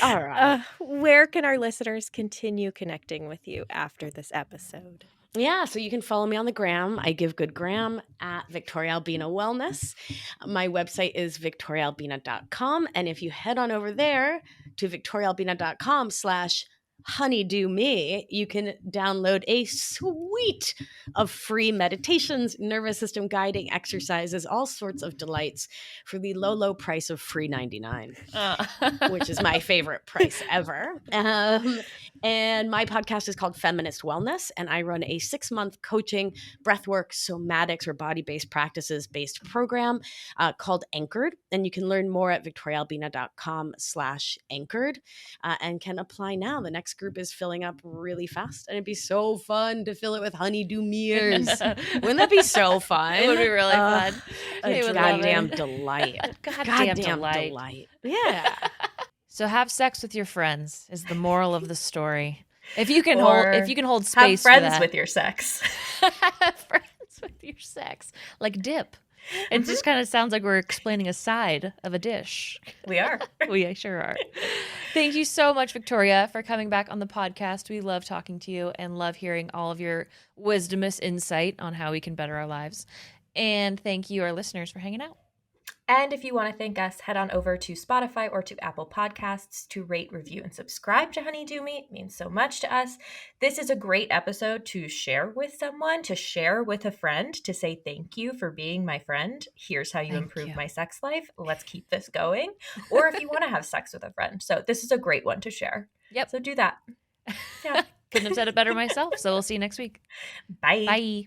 All right. Where can our listeners continue connecting with you after this episode? Yeah, so you can follow me on the gram. I give good gram at Victoria Albina Wellness. My website is victoriaalbina.com. And if you head on over there to victoriaalbina.com/honeydew me, you can download a suite of free meditations, nervous system guiding exercises, all sorts of delights for the low, low price of free $99, which is my favorite price ever. And my podcast is called Feminist Wellness, and I run a 6-month coaching, breathwork, somatics, or body-based practices-based program called Anchored. And you can learn more at victoriaalbina.com/anchored and can apply now. The next group is filling up really fast, and it'd be so fun to fill it with honeydew meers. Wouldn't that be so fun? It would be really fun. A goddamn delight. A goddamn delight. Yeah. So have sex with your friends is the moral of the story. If you can hold space have friends for that. with your sex. Have friends with your sex. Like dip. It just kind of sounds like we're explaining a side of a dish. We are. We sure are. Thank you so much, Victoria, for coming back on the podcast. We love talking to you and love hearing all of your wisdomous insight on how we can better our lives. And thank you, our listeners, for hanging out. And if you want to thank us, head on over to Spotify or to Apple Podcasts to rate, review, and subscribe to Honeydew Me. It means so much to us. This is a great episode to share with someone, to share with a friend, to say thank you for being my friend. Here's how you improve my sex life. Let's keep this going. Or if you want to have sex with a friend. So this is a great one to share. Yep. So do that. Yeah. Couldn't have said it better myself. So we'll see you next week. Bye. Bye.